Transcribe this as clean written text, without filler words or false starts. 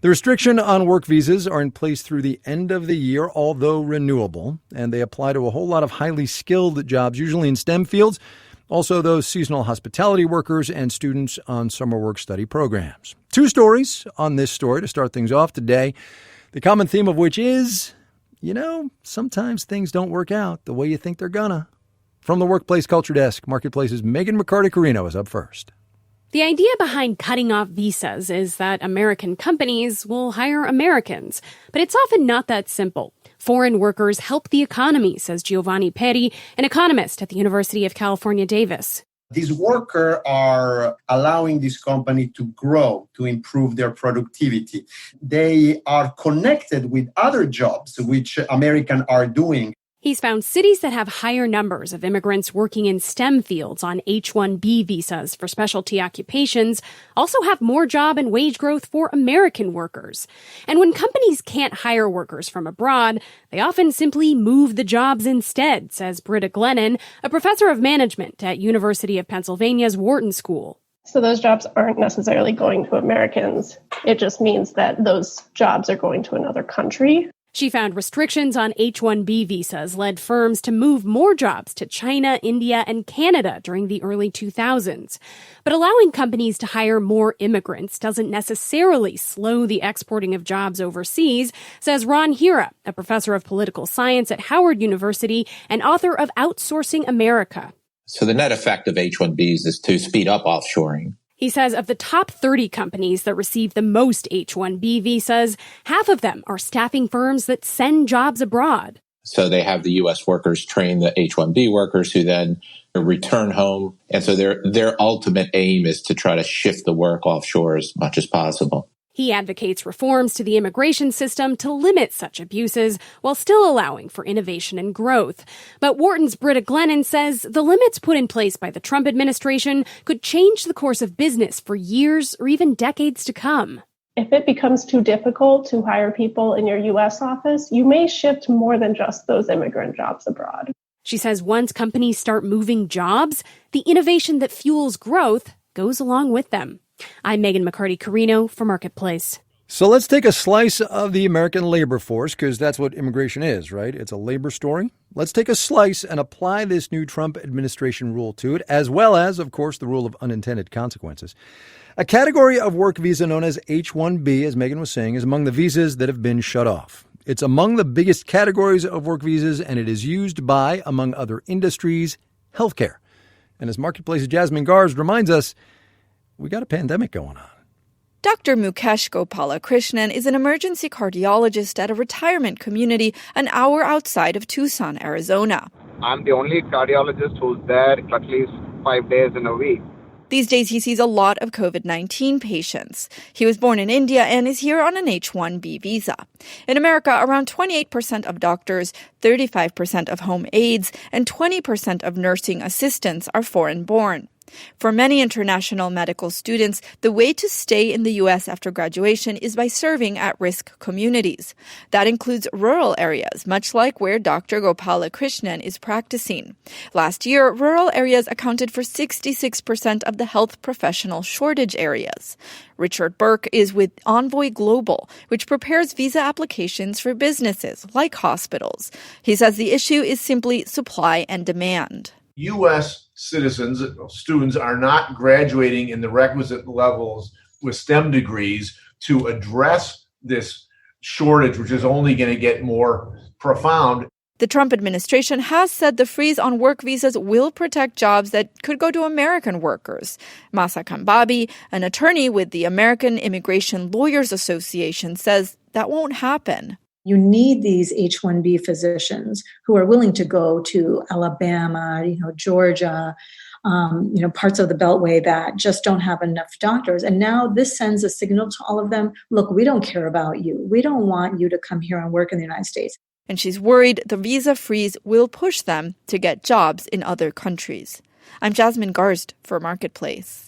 The restriction on work visas are in place through the end of the year, although renewable, and they apply to a whole lot of highly skilled jobs, usually in STEM fields, also those seasonal hospitality workers and students on summer work-study programs. Two stories on this story to start things off today, the common theme of which is, sometimes things don't work out the way you think they're gonna. From the Workplace Culture Desk, Marketplace's Megan McCarty-Carino is up first. The idea behind cutting off visas is that American companies will hire Americans, but it's often not that simple. Foreign workers help the economy, says Giovanni Peri, an economist at the University of California, Davis. These workers are allowing this company to grow, to improve their productivity. They are connected with other jobs which Americans are doing. He's found cities that have higher numbers of immigrants working in STEM fields on H-1B visas for specialty occupations also have more job and wage growth for American workers. And when companies can't hire workers from abroad, they often simply move the jobs instead, says Britta Glennon, a professor of management at University of Pennsylvania's Wharton School. So those jobs aren't necessarily going to Americans. It just means that those jobs are going to another country. She found restrictions on H-1B visas led firms to move more jobs to China, India, and Canada during the early 2000s. But allowing companies to hire more immigrants doesn't necessarily slow the exporting of jobs overseas, says Ron Hira, a professor of political science at Howard University and author of Outsourcing America. So the net effect of H-1Bs is to speed up offshoring. He says of the top 30 companies that receive the most H-1B visas, half of them are staffing firms that send jobs abroad. So they have the U.S. workers train the H-1B workers who then return home. And so their ultimate aim is to try to shift the work offshore as much as possible. He advocates reforms to the immigration system to limit such abuses while still allowing for innovation and growth. But Wharton's Britta Glennon says the limits put in place by the Trump administration could change the course of business for years or even decades to come. If it becomes too difficult to hire people in your U.S. office, you may shift more than just those immigrant jobs abroad. She says once companies start moving jobs, the innovation that fuels growth goes along with them. I'm Megan McCarty-Carino for Marketplace. So let's take a slice of the American labor force, because that's what immigration is, right? It's a labor story. Let's take a slice and apply this new Trump administration rule to it, as well as, of course, the rule of unintended consequences. A category of work visa known as H-1B, as Megan was saying, is among the visas that have been shut off. It's among the biggest categories of work visas, and it is used by, among other industries, healthcare. And as Marketplace's Jasmine Garst reminds us, we got a pandemic going on. Dr. Mukesh Gopalakrishnan is an emergency cardiologist at a retirement community an hour outside of Tucson, Arizona. I'm the only cardiologist who's there at least 5 days in a week. These days, he sees a lot of COVID-19 patients. He was born in India and is here on an H-1B visa. In America, around 28% of doctors, 35% of home aides, and 20% of nursing assistants are foreign-born. For many international medical students, the way to stay in the U.S. after graduation is by serving at-risk communities. That includes rural areas, much like where Dr. Gopalakrishnan is practicing. Last year, rural areas accounted for 66% of the health professional shortage areas. Richard Burke is with Envoy Global, which prepares visa applications for businesses like hospitals. He says the issue is simply supply and demand. U.S. citizens, students, are not graduating in the requisite levels with STEM degrees to address this shortage, which is only going to get more profound. The Trump administration has said the freeze on work visas will protect jobs that could go to American workers. Masa Kambabi, an attorney with the American Immigration Lawyers Association, says that won't happen. You need these H-1B physicians who are willing to go to Alabama, Georgia, parts of the Beltway that just don't have enough doctors. And now this sends a signal to all of them, look, we don't care about you. We don't want you to come here and work in the United States. And she's worried the visa freeze will push them to get jobs in other countries. I'm Jasmine Garst for Marketplace.